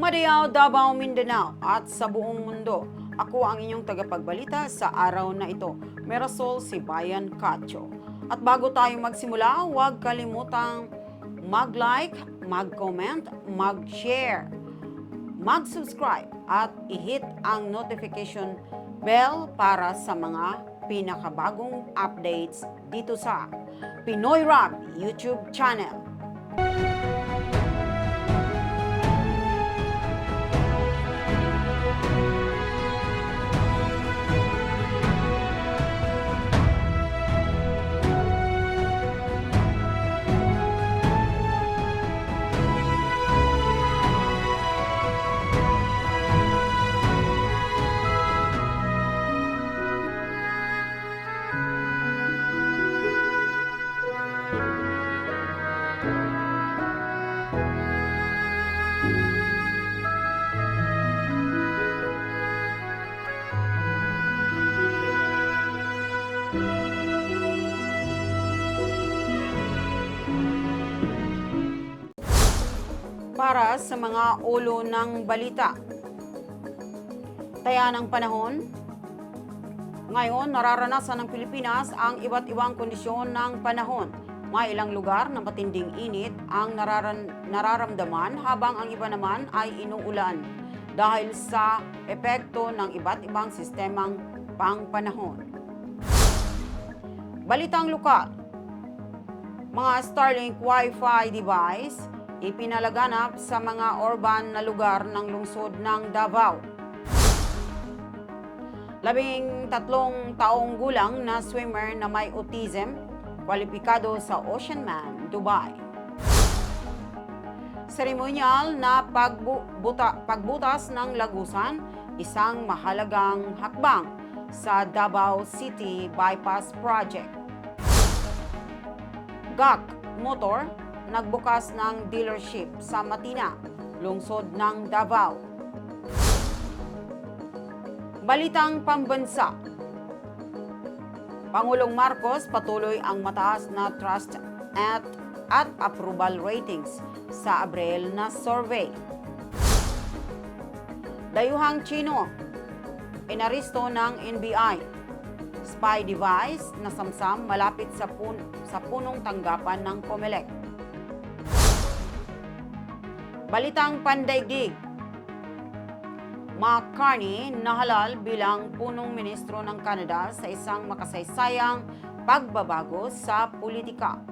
Madayaw, Davao, Mindanao at sa buong mundo. Ako ang inyong tagapagbalita sa araw na ito. Merasol si Bayan Cacho. At bago tayo magsimula, huwag kalimutang mag-like, mag-comment, mag-share, mag-subscribe at i-hit ang notification bell para sa mga pinakabagong updates dito sa Pinoy Rap YouTube channel. Para sa mga ulo ng balita. Taya ng panahon. Ngayon, nararanasan ng Pilipinas ang iba't ibang kondisyon ng panahon. May ilang lugar na matinding init ang nararamdaman habang ang iba naman ay inuulan dahil sa epekto ng iba't ibang sistemang pangpanahon. Balitang lokal. Mga Starlink Wi-Fi device ipinalaganap sa mga urban na lugar ng lungsod ng Davao. 13 taong gulang na swimmer na may autism, kwalipikado sa Ocean Man, Dubai. Seremonyal na pagbutas ng lagusan, isang mahalagang hakbang sa Davao City Bypass Project. GAC Motor nagbukas ng dealership sa Matina, lungsod ng Davao. Balitang pambansa. Pangulong Marcos patuloy ang mataas na trust at approval ratings sa Abril na survey. Dayuhang Chino, inaristo ng NBI. Spy device na samsam malapit sa punong tanggapan ng COMELEC. Balitang pandaigdig. Mark Carney nahalal bilang punong ministro ng Canada sa isang makasaysayang pagbabago sa politika.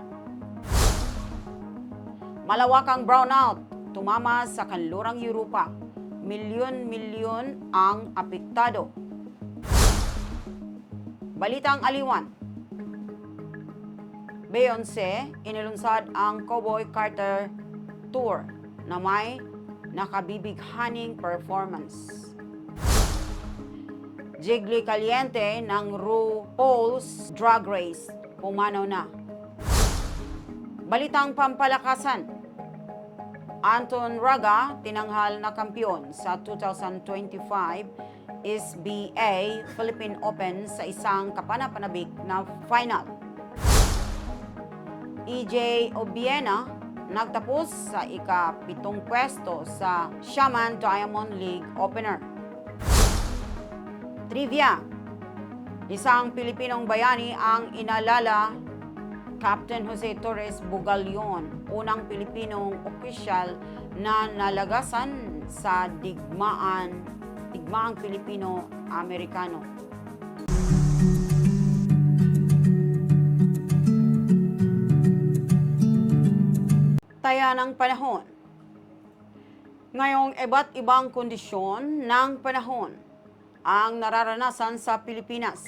Malawakang brownout tumama sa kanlurang Europa. Milyon-milyon ang apektado. Balitang aliwan. Beyonce inilunsad ang Cowboy Carter Tour na may nakabibighaning performance. Jiggly Caliente ng RuPaul's Drag Race pumanaw na. Balitang pampalakasan. Anton Raga tinanghal na kampiyon sa 2025 SBA Philippine Open sa isang kapanapanabik na final. EJ Obiena nagtapos sa ika-7 pwesto sa Xiamen Diamond League Opener. Trivia. Isang Pilipinong bayani ang inalala Captain Jose Torres Bugalyon, unang Pilipinong opisyal na nalagasan sa digmaang Pilipino-Amerikano. Taya ng panahon. Ngayong iba't ibang kondisyon ng panahon ang nararanasan sa Pilipinas.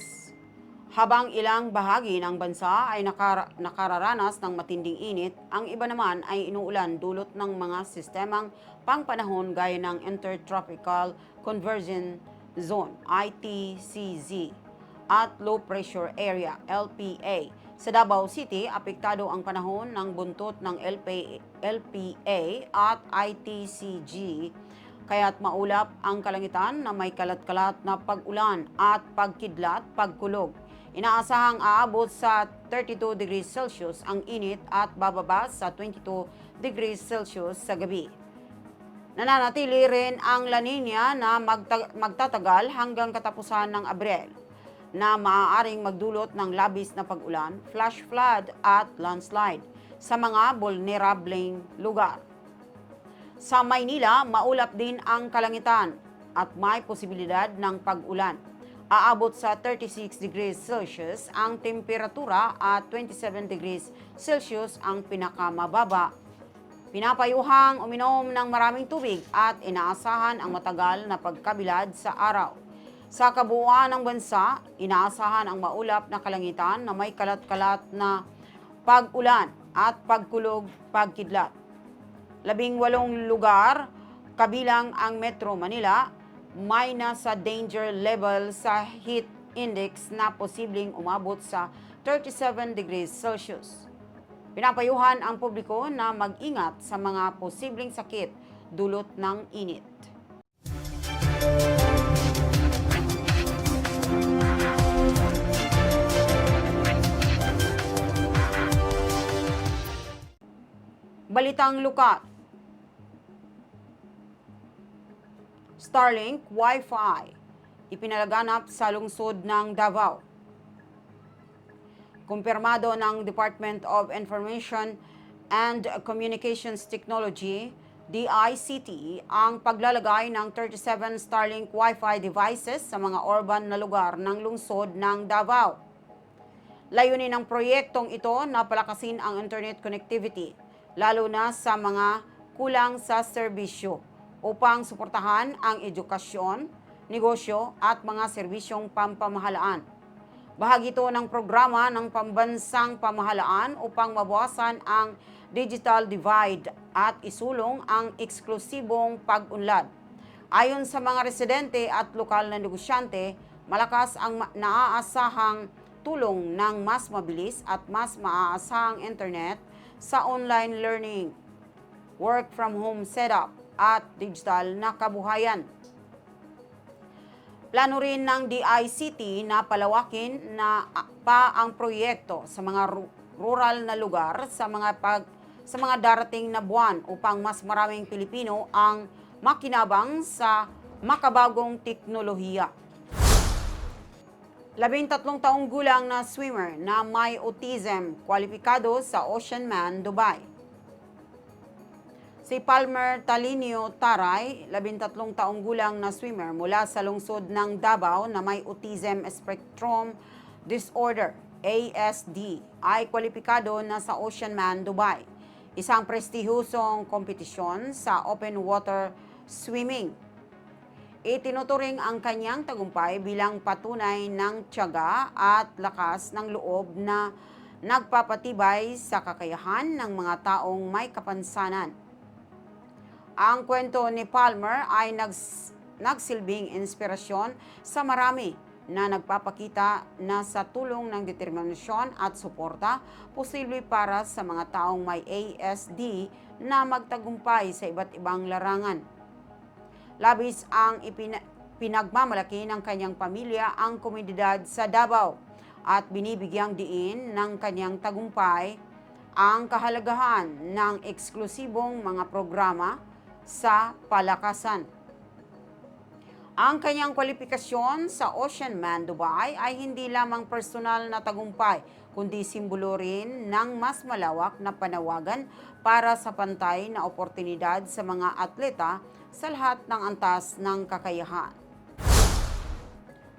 Habang ilang bahagi ng bansa ay nakararanas ng matinding init, ang iba naman ay inuulan dulot ng mga sistemang pangpanahon gaya ng Intertropical Convergence Zone, ITCZ, at Low Pressure Area, LPA. Sa Davao City, apektado ang panahon ng buntot ng LPA at ITCG, kaya't maulap ang kalangitan na may kalat-kalat na pag-ulan at pagkidlat, pagkulog. Inaasahang aabot sa 32 degrees Celsius ang init at bababa sa 22 degrees Celsius sa gabi. Nananatili rin ang La Nina na magtatagal hanggang katapusan ng Abril, na maaaring magdulot ng labis na pag-ulan, flash flood at landslide sa mga vulnerableng lugar. Sa Maynila, maulap din ang kalangitan at may posibilidad ng pag-ulan. Aabot sa 36 degrees Celsius ang temperatura at 27 degrees Celsius ang pinakamababa. Pinapayuhang uminom ng maraming tubig at inaasahan ang matagal na pagkabilad sa araw. Sa kabuuan ng bansa, inaasahan ang maulap na kalangitan na may kalat-kalat na pag-ulan at pagkulog-pagkidlat. 18 lugar, kabilang ang Metro Manila, may nasa danger level sa heat index na posibleng umabot sa 37 degrees Celsius. Pinapayuhan ang publiko na mag-ingat sa mga posibleng sakit dulot ng init. Balitang lukat. Starlink Wi-Fi ipinalaganap sa lungsod ng Davao. Kumpirmado ng Department of Information and Communications Technology, DICT, ang paglalagay ng 37 Starlink Wi-Fi devices sa mga urban na lugar ng lungsod ng Davao. Layunin ng proyektong ito na palakasin ang internet connectivity, lalo na sa mga kulang sa serbisyo, upang suportahan ang edukasyon, negosyo at mga serbisyong pampamahalaan. Bahagi ito ng programa ng pambansang pamahalaan upang mabawasan ang digital divide at isulong ang eksklusibong pag-unlad. Ayon sa mga residente at lokal na negosyante, malakas ang naaasahang tulong ng mas mabilis at mas maaasahang internet sa online learning, work from home setup at digital na kabuhayan. Plano rin ng DICT na palawakin pa ang proyekto sa mga rural na lugar sa mga darating na buwan upang mas maraming Pilipino ang makinabang sa makabagong teknolohiya. 13 taong gulang na swimmer na may autism kwalipikado sa Oceanman, Dubai. Si Palmer Talinio Taray, 13 taong gulang na swimmer mula sa lungsod ng Davao na may Autism Spectrum Disorder, ASD, ay kwalipikado na sa Oceanman, Dubai, isang prestihusong kompetisyon sa open water swimming. Itinuturing ang kanyang tagumpay bilang patunay ng tiyaga at lakas ng loob na nagpapatibay sa kakayahan ng mga taong may kapansanan. Ang kwento ni Palmer ay nagsilbing inspirasyon sa marami na nagpapakita na sa tulong ng determinasyon at suporta, posible para sa mga taong may ASD na magtagumpay sa iba't ibang larangan. Labis ang pinagmamalaki ng kanyang pamilya ang komunidad sa Davao at binibigyang diin ng kanyang tagumpay ang kahalagahan ng eksklusibong mga programa sa palakasan. Ang kanyang kwalifikasyon sa Oceanman, Dubai ay hindi lamang personal na tagumpay, kundi simbolo rin ng mas malawak na panawagan para sa pantay na oportunidad sa mga atleta sa lahat ng antas ng kakayahan.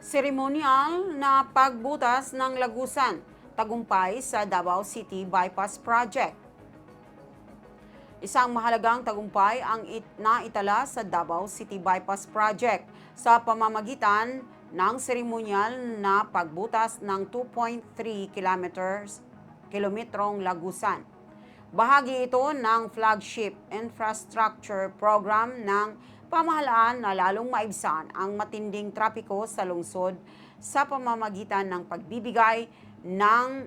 Seremonyal na pagbutas ng lagusan, tagumpay sa Davao City Bypass Project. Isang mahalagang tagumpay ang naitala sa Davao City Bypass Project sa pamamagitan ng seremonyal na pagbutas ng 2.3 kilometrong lagusan. Bahagi ito ng flagship infrastructure program ng pamahalaan na lalong maibsan ang matinding trapiko sa lungsod sa pamamagitan ng pagbibigay ng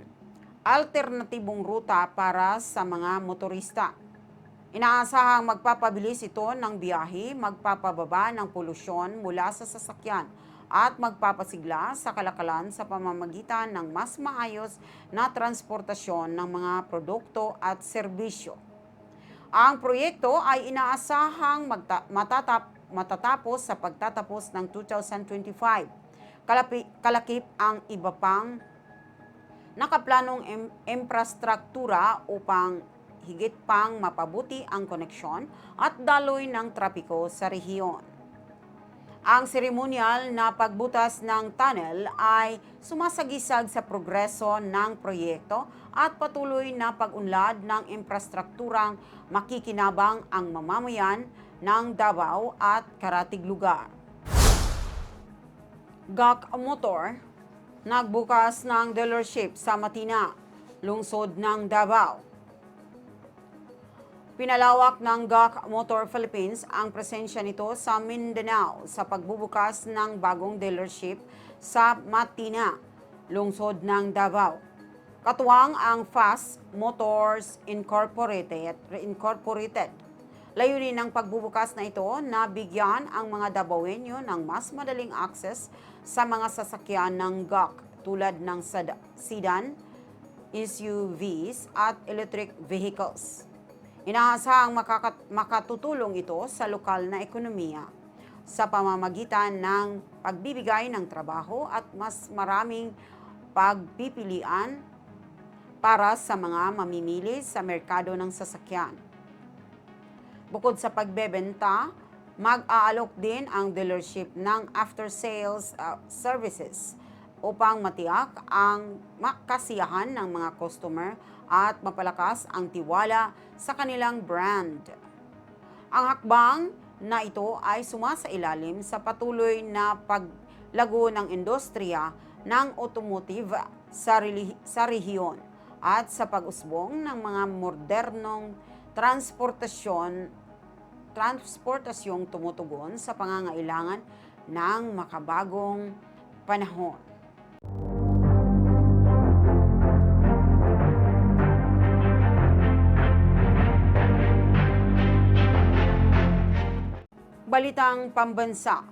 alternatibong ruta para sa mga motorista. Inaasahang magpapabilis ito ng biyahe, magpapababa ng polusyon mula sa sasakyan at magpapasigla sa kalakalan sa pamamagitan ng mas maayos na transportasyon ng mga produkto at serbisyo. Ang proyekto ay inaasahang matatapos sa pagtatapos ng 2025. Kalakip ang iba pang nakaplanong infrastruktura upang higit pang mapabuti ang koneksyon at daloy ng trapiko sa rehiyon. Ang seremonyal na pagbutas ng tunnel ay sumasagisag sa progreso ng proyekto at patuloy na pag-unlad ng infrastrukturang makikinabang ang mamamayan ng Davao at karatig lugar. GAC Motor nagbukas ng dealership sa Matina, lungsod ng Davao. Pinalawak ng GAC Motor Philippines ang presensya nito sa Mindanao sa pagbubukas ng bagong dealership sa Matina, lungsod ng Davao. Katuwang ang Fast Motors Incorporated. Layunin ng pagbubukas na ito na bigyan ang mga Davaoenyo ng mas madaling access sa mga sasakyan ng GAC tulad ng sedan, SUVs at electric vehicles. Inaasahang makatutulong ito sa lokal na ekonomiya sa pamamagitan ng pagbibigay ng trabaho at mas maraming pagpipilian para sa mga mamimili sa merkado ng sasakyan. Bukod sa pagbebenta, mag-aalok din ang dealership ng after-sales services upang matiyak ang makasiyahan ng mga customer at mapalakas ang tiwala sa kanilang brand. Ang hakbang na ito ay sumasailalim sa patuloy na paglago ng industriya ng automotive sa rehiyon at sa pag-usbong ng mga modernong transportasyong tumutugon sa pangangailangan ng makabagong panahon. Balitang pambansa.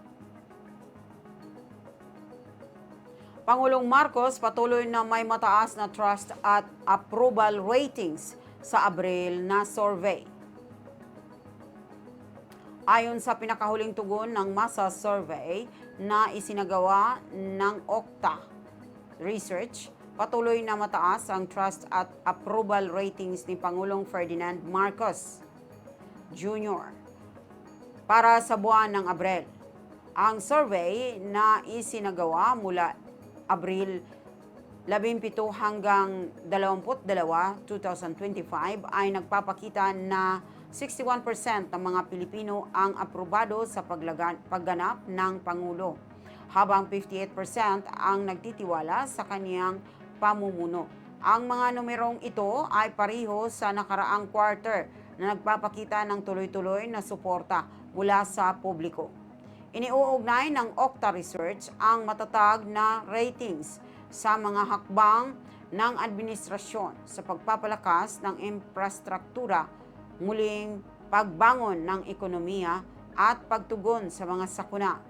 Pangulong Marcos patuloy na may mataas na trust at approval ratings sa Abril na survey. Ayon sa pinakahuling tugon ng masa survey na isinagawa ng Okta Research, patuloy na mataas ang trust at approval ratings ni Pangulong Ferdinand Marcos Jr. para sa buwan ng Abril. Ang survey na isinagawa mula Abril 17 hanggang 22, 2025 ay nagpapakita na 61% ng mga Pilipino ang aprobado sa pagganap ng Pangulo, habang 58% ang nagtitiwala sa kaniyang pamumuno. Ang mga numerong ito ay pareho sa nakaraang quarter na nagpapakita ng tuloy-tuloy na suporta mula sa publiko. Iniuugnay ng Okta Research ang matatag na ratings sa mga hakbang ng administrasyon sa pagpapalakas ng infrastruktura, muling pagbangon ng ekonomiya at pagtugon sa mga sakuna.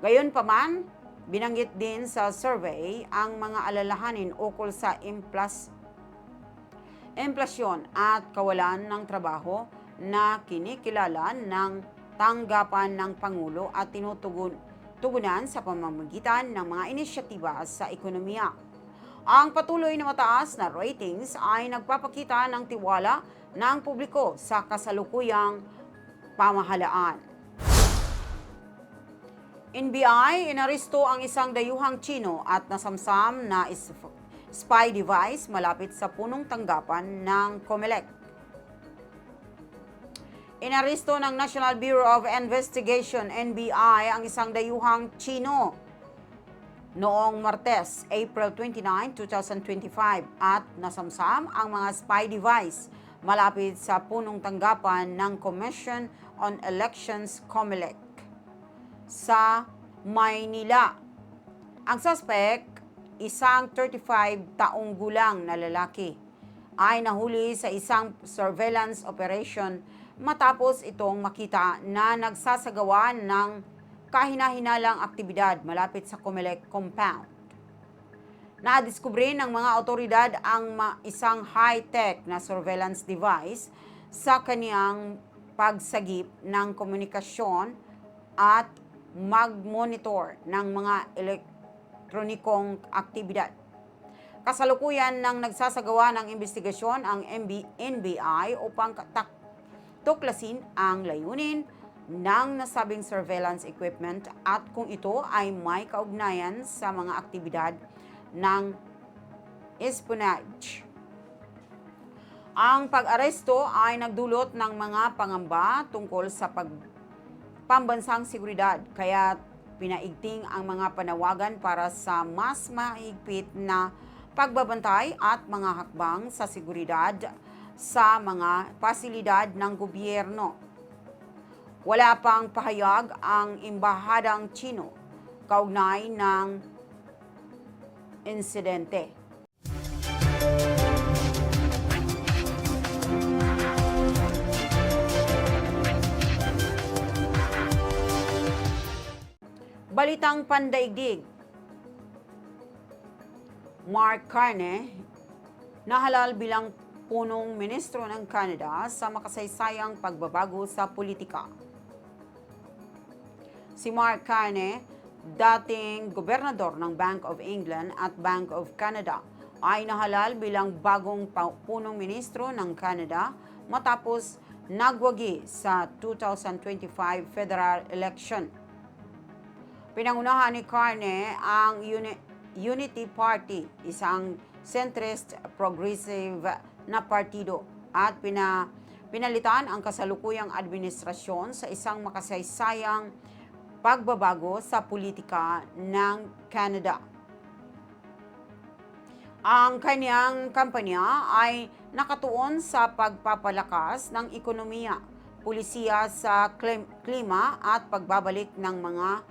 Gayunpaman, binanggit din sa survey ang mga alalahanin ukol sa inflasyon at kawalan ng trabaho na kinikilala ng tanggapan ng Pangulo at tinutugunan sa pamamagitan ng mga inisyatiba sa ekonomiya. Ang patuloy na mataas na ratings ay nagpapakita ng tiwala ng publiko sa kasalukuyang pamahalaan. NBI inaresto ang isang dayuhang Tsino at nasamsam na spy device malapit sa punong tanggapan ng COMELEC. Inaresto ng National Bureau of Investigation, NBI, ang isang dayuhang Tsino noong Martes, April 29, 2025 at nasamsam ang mga spy device malapit sa punong tanggapan ng Commission on Elections COMELEC sa Maynila. Ang suspect, isang 35 taong gulang na lalaki, ay nahuli sa isang surveillance operation matapos itong makita na nagsasagawa ng kahina-hinalang aktibidad malapit sa COMELEC compound. Nadiskubre ng mga otoridad ang isang high-tech na surveillance device sa kaniyang pagsagip ng komunikasyon at mag-monitor ng mga elektronikong aktibidad. Kasalukuyan nang nagsasagawa ng investigasyon ang NBI upang tuklasin ang layunin ng nasabing surveillance equipment at kung ito ay may kaugnayan sa mga aktibidad ng espionage. Ang pag-aresto ay nagdulot ng mga pangamba tungkol sa pambansang seguridad, kaya pinaigting ang mga panawagan para sa mas mahigpit na pagbabantay at mga hakbang sa seguridad sa mga pasilidad ng gobyerno. Wala pang pahayag ang Embahadang Chino kaugnay ng insidente. Balitang pandaigdig. Mark Carney nahalal bilang punong ministro ng Canada sa makasaysayang pagbabago sa politika. Si Mark Carney, dating gobernador ng Bank of England at Bank of Canada, ay nahalal bilang bagong punong ministro ng Canada matapos nagwagi sa 2025 federal election. Pinangunahan ni Carney ang Unity Party, isang centrist progressive na partido, at pinalitan ang kasalukuyang administrasyon sa isang makasaysayang pagbabago sa politika ng Canada. Ang kanyang kampanya ay nakatuon sa pagpapalakas ng ekonomiya, pulisiya sa klima at pagbabalik ng mga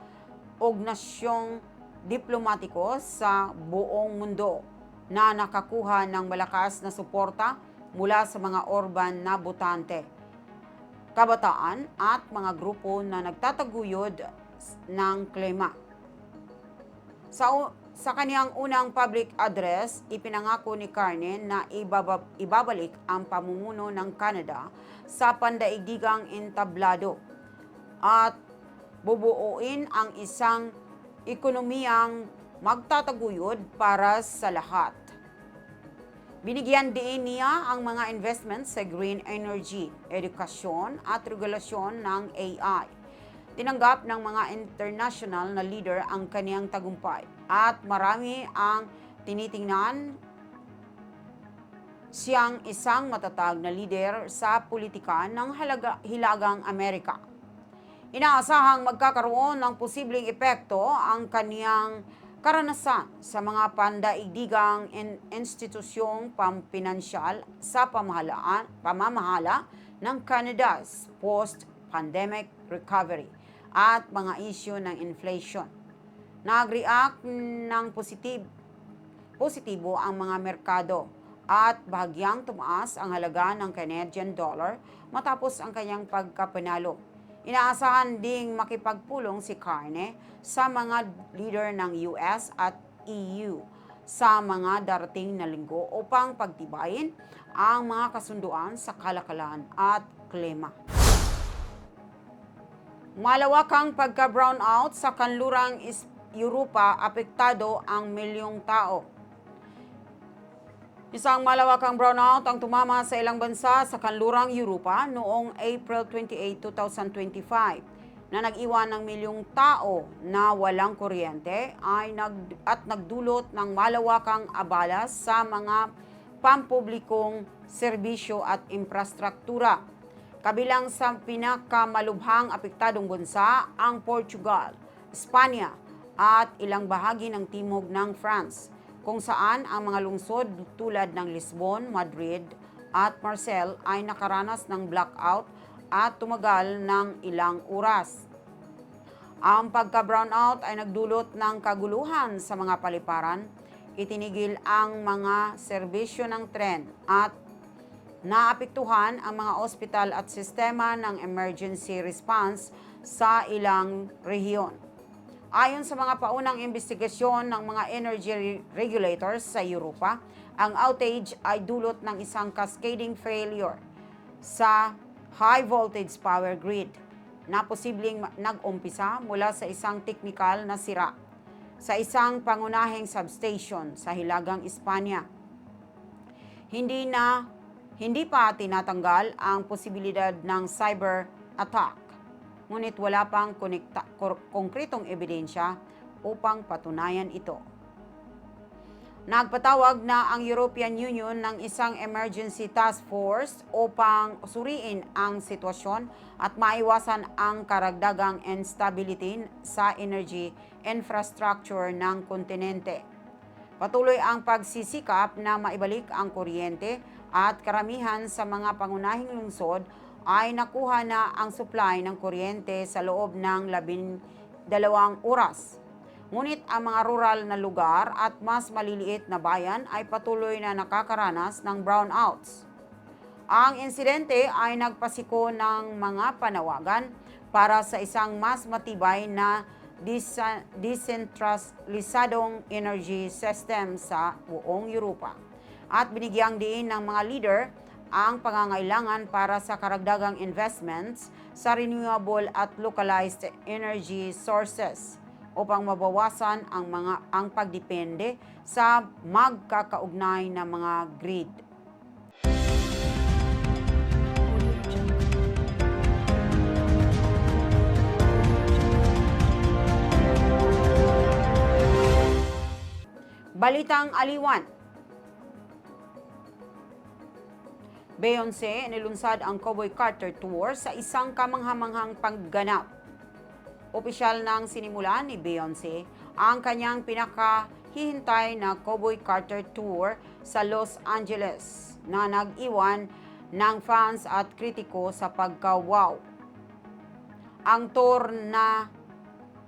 ognasyong diplomatiko sa buong mundo na nakakuha ng malakas na suporta mula sa mga urban na botante, kabataan at mga grupo na nagtataguyod ng klima. Sa kaniyang unang public address, ipinangako ni Carney na ibabalik ang pamumuno ng Canada sa pandaigdigang entablado at bubuuin ang isang ekonomiyang magtataguyod para sa lahat. Binigyan din niya ang mga investments sa green energy, edukasyon at regulasyon ng AI. Tinanggap ng mga international na leader ang kaniyang tagumpay at marami ang tinitingnan siyang isang matatag na leader sa politika ng Hilagang Amerika. Inaasahang magkakaroon ng posibleng epekto ang kaniyang karanasan sa mga pandaigdigang institusyong pampinansyal sa pamamahala ng Canada's post-pandemic recovery at mga isyu ng inflation. Nag-react ng positibo ang mga merkado at bahagyang tumaas ang halaga ng Canadian dollar matapos ang kanyang pagkapanalo. Inaasahan ding makipagpulong si Carney sa mga leader ng US at EU sa mga darating na linggo upang pagtibayin ang mga kasunduan sa kalakalan at klima. Malawakang pagka-brownout sa kanlurang Europa, apektado ang milyong tao. Isang malawakang brownout ang tumama sa ilang bansa sa kanlurang Europa noong April 28, 2025 na nag-iwan ng milyong tao na walang kuryente at nagdulot ng malawakang abala sa mga pampublikong serbisyo at infrastruktura. Kabilang sa pinakamalubhang apektadong bansa ang Portugal, Espanya at ilang bahagi ng timog ng France, kung saan ang mga lungsod tulad ng Lisbon, Madrid at Marseille ay nakaranas ng blackout at tumagal ng ilang oras. Ang pagka-brownout ay nagdulot ng kaguluhan sa mga paliparan, itinigil ang mga serbisyo ng tren at naapektuhan ang mga ospital at sistema ng emergency response sa ilang rehiyon. Ayon sa mga paunang investigasyon ng mga energy regulators sa Europa, ang outage ay dulot ng isang cascading failure sa high voltage power grid na posibleng nag-umpisa mula sa isang teknikal na sira sa isang pangunahing substation sa Hilagang Espanya. Hindi pa tinatanggal ang posibilidad ng cyber attack, ngunit wala pang konkretong ebidensya upang patunayan ito. Nagpatawag na ang European Union ng isang emergency task force upang suriin ang sitwasyon at maiwasan ang karagdagang instability sa energy infrastructure ng kontinente. Patuloy ang pagsisikap na maibalik ang kuryente at karamihan sa mga pangunahing lungsod ay nakuha na ang supply ng kuryente sa loob ng 12 oras. Ngunit ang mga rural na lugar at mas maliliit na bayan ay patuloy na nakakaranas ng brownouts. Ang insidente ay nagpasiko ng mga panawagan para sa isang mas matibay na desentralisadong energy system sa buong Europa at binigyang diin ng mga leader ang pangangailangan para sa karagdagang investments sa renewable at localized energy sources upang mabawasan ang pagdepende sa magkakaugnay na mga grid. Balitang aliwan. Beyonce nilunsad ang Cowboy Carter Tour sa isang kamanghamanghang pagganap. Opisyal nang sinimulan ni Beyonce ang kanyang pinakahihintay na Cowboy Carter Tour sa Los Angeles na nag-iwan ng fans at kritiko sa pagka-wow. Ang tour na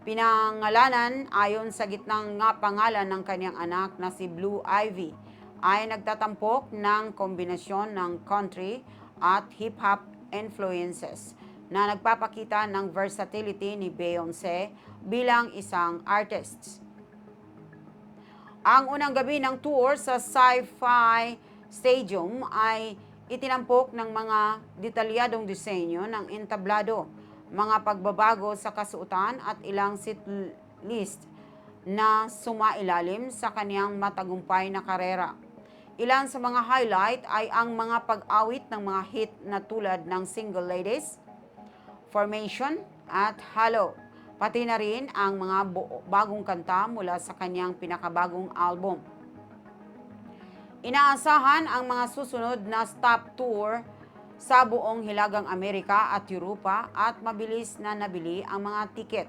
pinangalanan ayon sa gitnang nga pangalan ng kanyang anak na si Blue Ivy ay nagtatampok ng kombinasyon ng country at hip-hop influences na nagpapakita ng versatility ni Beyonce bilang isang artist. Ang unang gabi ng tour sa SoFi Stadium ay itinampok ng mga detalyadong disenyo ng entablado, mga pagbabago sa kasuotan at ilang set list na sumailalim sa kaniyang matagumpay na karera. Ilan sa mga highlight ay ang mga pag-awit ng mga hit na tulad ng Single Ladies, Formation at Hello, pati na rin ang mga bagong kanta mula sa kanyang pinakabagong album. Inaasahan ang mga susunod na stop tour sa buong Hilagang Amerika at Europa at mabilis na nabili ang mga tiket.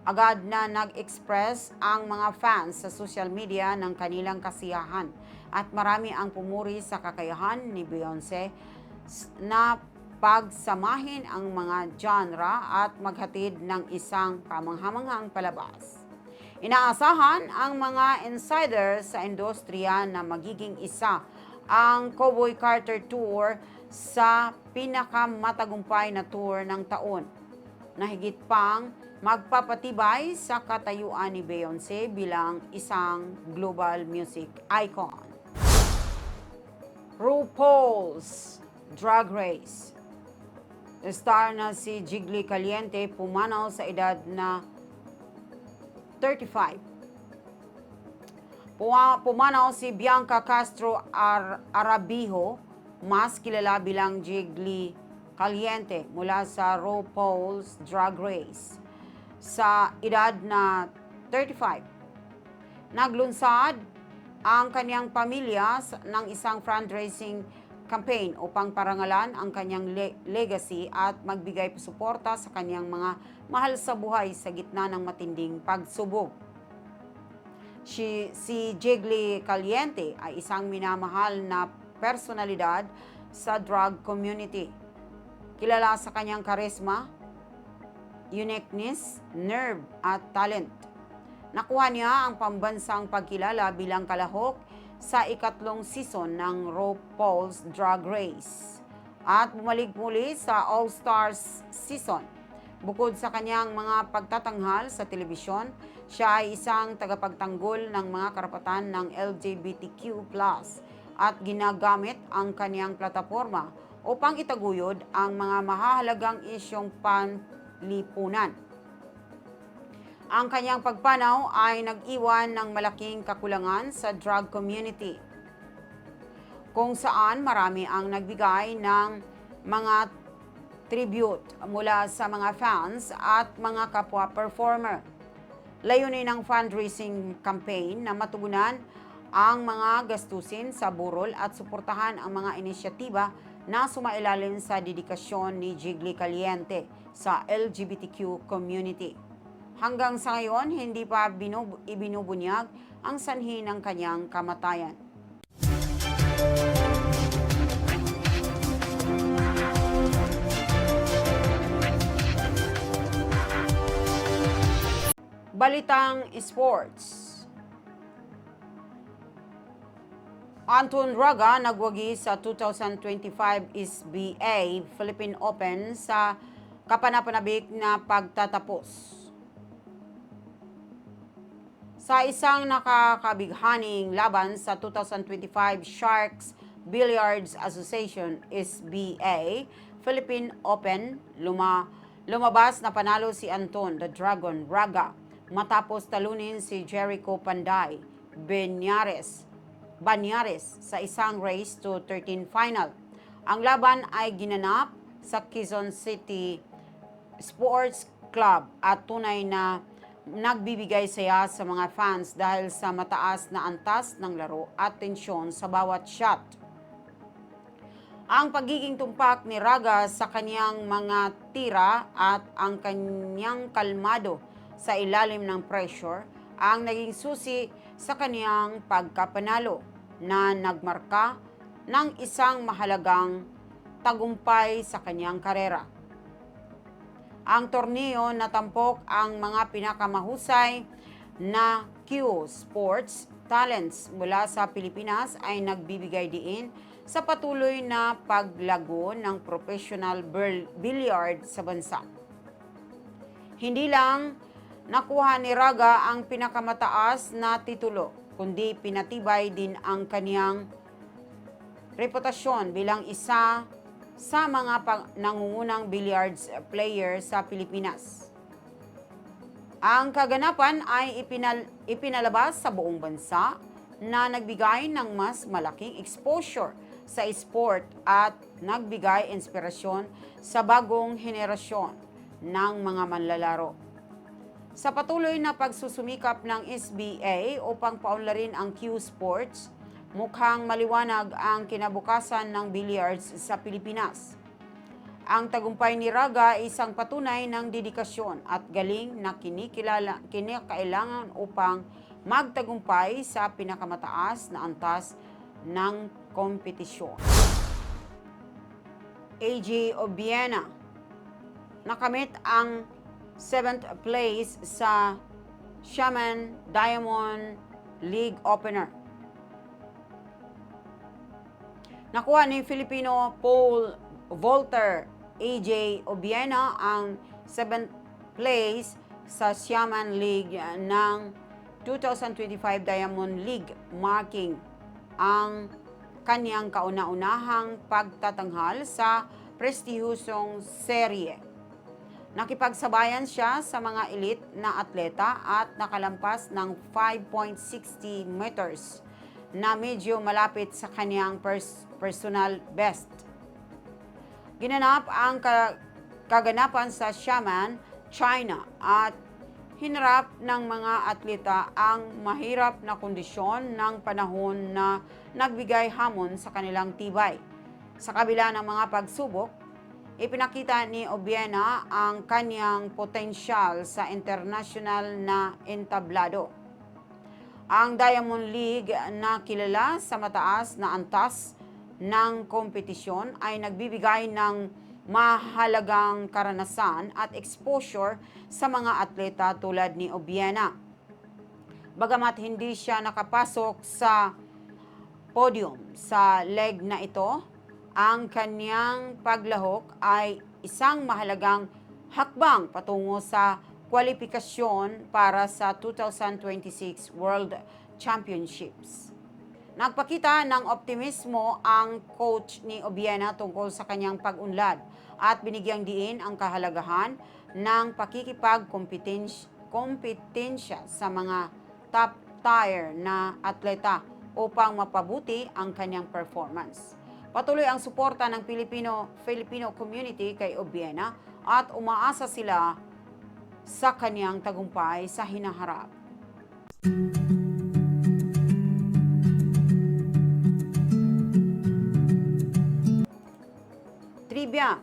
Agad na nag-express ang mga fans sa social media ng kanilang kasiyahan at marami ang pumuri sa kakayahan ni Beyonce na pagsamahin ang mga genre at maghatid ng isang kamanghamanghang palabas. Inaasahan ang mga insiders sa industriya na magiging isa ang Cowboy Carter Tour sa pinakamatagumpay na tour ng taon, na higit pang magpapatibay sa katayuan ni Beyonce bilang isang global music icon. RuPaul's Drag Race. Star na si Jiggly Caliente pumanaw sa edad na 35. Pumanaw si Bianca Castro Arabijo, mas kilala bilang Jiggly Caliente, mula sa RuPaul's Drag Race sa edad na 35. Naglunsad ang kanyang pamilya ng isang fundraising campaign upang parangalan ang kanyang legacy at magbigay suporta sa kanyang mga mahal sa buhay sa gitna ng matinding pagsubok. Si Jiggly Caliente ay isang minamahal na personalidad sa drag community. Kilala sa kanyang karisma, uniqueness, nerve at talent. Nakuha niya ang pambansang pagkilala bilang kalahok sa ikatlong season ng RuPaul's Drag Race at bumalik muli sa All-Stars season. Bukod sa kanyang mga pagtatanghal sa telebisyon, siya ay isang tagapagtanggol ng mga karapatan ng LGBTQ+ at ginagamit ang kanyang plataporma upang itaguyod ang mga mahahalagang isyong panlipunan. Ang kanyang pagpanaw ay nag-iwan ng malaking kakulangan sa drag community, kung saan marami ang nagbigay ng mga tribute mula sa mga fans at mga kapwa performer. Layunin ng fundraising campaign na matugunan ang mga gastusin sa burol at suportahan ang mga inisyatiba na sumailalim sa dedikasyon ni Jiggly Caliente sa LGBTQ community. Hanggang sa ngayon, hindi pa ibinubunyag ang sanhi ng kanyang kamatayan. Balitang Sports. Anton Raga nagwagi sa 2025 SBA Philippine Open sa kapanapanabik na pagtatapos. Sa isang nakakabighaning laban sa 2025 Sharks Billiards Association SBA Philippine Open, lumabas na panalo si Anton the Dragon Raga matapos talunin si Jericho Panday Banyares sa isang race to 13 final. Ang laban ay ginanap sa Quezon City Sports Club at tunay na nagbibigay saya sa mga fans dahil sa mataas na antas ng laro at tensyon sa bawat shot. Ang pagiging tumpak ni Raga sa kanyang mga tira at ang kanyang kalmado sa ilalim ng pressure ang naging susi sa kanyang pagkapanalo na nagmarka ng isang mahalagang tagumpay sa kanyang karera. Ang torneo natampok ang mga pinakamahusay na Q Sports talents mula sa Pilipinas ay nagbibigay diin sa patuloy na paglago ng professional billiard sa bansa. Hindi lang nakuha ni Raga ang pinakamataas na titulo, kundi pinatibay din ang kaniyang reputasyon bilang isa sa mga nangungunang billiards player sa Pilipinas. Ang kaganapan ay ipinalabas sa buong bansa na nagbigay ng mas malaking exposure sa sport at nagbigay inspirasyon sa bagong henerasyon ng mga manlalaro. Sa patuloy na pagsusumikap ng SBA upang paunlarin ang Q Sports, mukhang maliwanag ang kinabukasan ng billiards sa Pilipinas. Ang tagumpay ni Raga ay isang patunay ng dedikasyon at galing na kinakailangan upang magtagumpay sa pinakamataas na antas ng kompetisyon. AJ Obiena nakamit ang 7th place sa Xiamen Diamond League Opener. Nakuha ni Filipino pole vaulter AJ Obiena ang 7th place sa Xiamen League ng 2025 Diamond League, marking ang kanyang kauna-unahang pagtatanghal sa prestihusong serye. Nakipagsabayan siya sa mga elite na atleta at nakalampas ng 5.60 meters na medyo malapit sa kanyang personal best. Ginanap ang kaganapan sa Xiamen, China at hinarap ng mga atleta ang mahirap na kondisyon ng panahon na nagbigay hamon sa kanilang tibay. Sa kabila ng mga pagsubok, ipinakita ni Obiena ang kanyang potensyal sa international na entablado. Ang Diamond League na kilala sa mataas na antas ng kompetisyon ay nagbibigay ng mahalagang karanasan at exposure sa mga atleta tulad ni Obiena. Bagamat hindi siya nakapasok sa podium sa leg na ito, ang kanyang paglahok ay isang mahalagang hakbang patungo sa kwalifikasyon para sa 2026 World Championships. Nagpakita ng optimismo ang coach ni Obiena tungkol sa kanyang pag-unlad at binigyang diin ang kahalagahan ng pakikipagkompetensya sa mga top-tier na atleta upang mapabuti ang kanyang performance. Patuloy ang suporta ng Filipino community kay Obiena at umaasa sila sa kanyang tagumpay sa hinaharap. Trivia.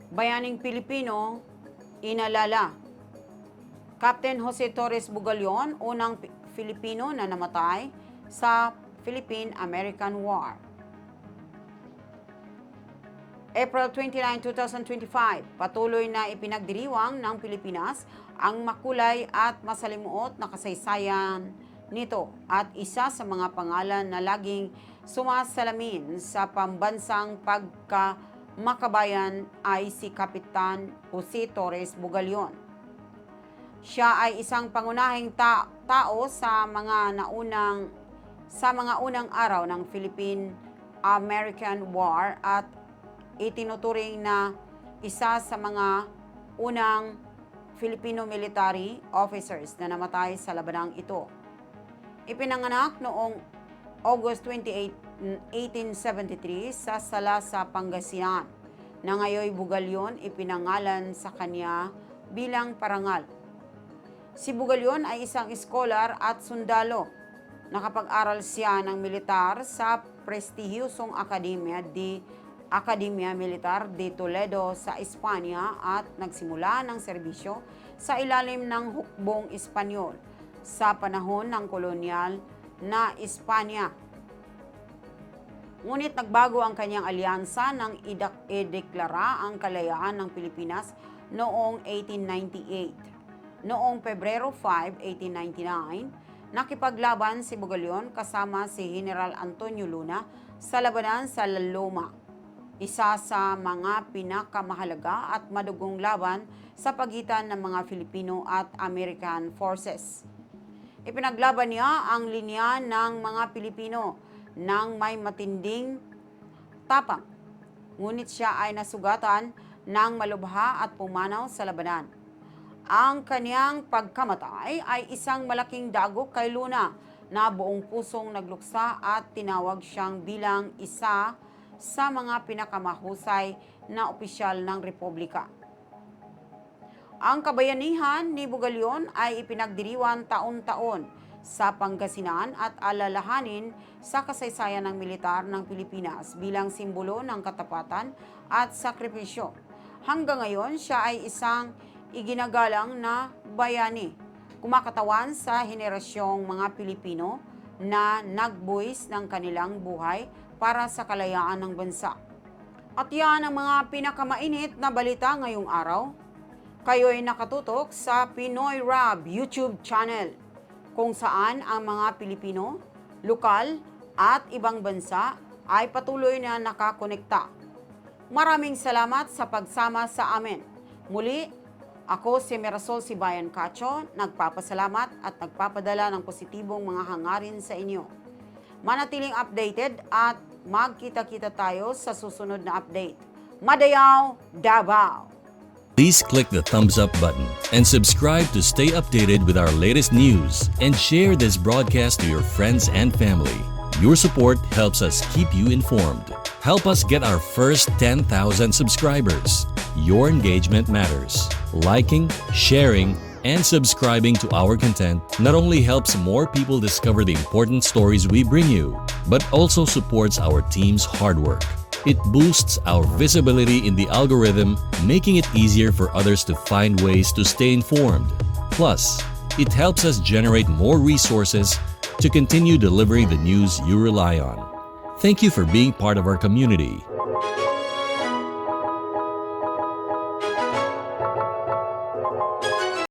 Bayaning Pilipino, inalala. Captain Jose Torres Bugalyon, unang Filipino na namatay sa Philippine-American War. April 29, 2025, patuloy na ipinagdiriwang ng Pilipinas ang makulay at masalimuot na kasaysayan nito at isa sa mga pangalan na laging sumasalamin sa pambansang pagkamakabayan ay si Kapitan Jose Torres Bugalyon. Siya ay isang pangunahing tao sa mga unang araw ng Philippine-American War at itinuturing na isa sa mga unang Filipino military officers na namatay sa labanang ito. Ipinanganak noong August 28, 1873 sa Salasa, Pangasinan, na ngayoy Bugalyon ipinangalan sa kanya bilang parangal. Si Bugalyon ay isang scholar at sundalo. Nakapag-aral siya ng militar sa prestihiyosong Academia Militar de Toledo sa Espanya at nagsimula ng serbisyo sa ilalim ng hukbong Espanyol sa panahon ng kolonyal na Espanya. Ngunit nagbago ang kanyang alyansa nang ideklara ang kalayaan ng Pilipinas noong 1898. Noong Pebrero 5, 1899, nakipaglaban si Bugalyon kasama si General Antonio Luna sa labanan sa La Loma, isa sa mga pinakamahalaga at madugong laban sa pagitan ng mga Filipino at American forces. Ipinaglaban niya ang linya ng mga Pilipino nang may matinding tapang, ngunit siya ay nasugatan ng malubha at pumanaw sa labanan. Ang kaniyang pagkamatay ay isang malaking dagok kay Luna na buong pusong nagluksa at tinawag siyang bilang isa sa mga pinakamahusay na opisyal ng Republika. Ang kabayanihan ni Bugalyon ay ipinagdiriwang taon-taon sa Pangasinan at alalahanin sa kasaysayan ng militar ng Pilipinas bilang simbolo ng katapatan at sakripisyo. Hanggang ngayon, siya ay isang iginagalang na bayani, kumakatawan sa henerasyong mga Pilipino na nagbuwis ng kanilang buhay para sa kalayaan ng bansa. At yan ang mga pinakamainit na balita ngayong araw. Kayo'y nakatutok sa Pinoy Rab YouTube channel, kung saan ang mga Pilipino, lokal at ibang bansa ay patuloy na nakakonekta. Maraming salamat sa pagsama sa amin. Muli, ako si Mirasol Sibayan Cacho, nagpapasalamat at nagpapadala ng positibong mga hangarin sa inyo. Manatiling updated at magkita-kita tayo sa susunod na update. Madayaw, Davao! Please click the thumbs up button and subscribe to stay updated with our latest news, and share this broadcast to your friends and family. Your support helps us keep you informed. Help us get our first 10,000 subscribers. Your engagement matters. Liking, sharing, and subscribing to our content not only helps more people discover the important stories we bring you, but also supports our team's hard work. It boosts our visibility in the algorithm, making it easier for others to find ways to stay informed. Plus, it helps us generate more resources to continue delivering the news you rely on. Thank you for being part of our community.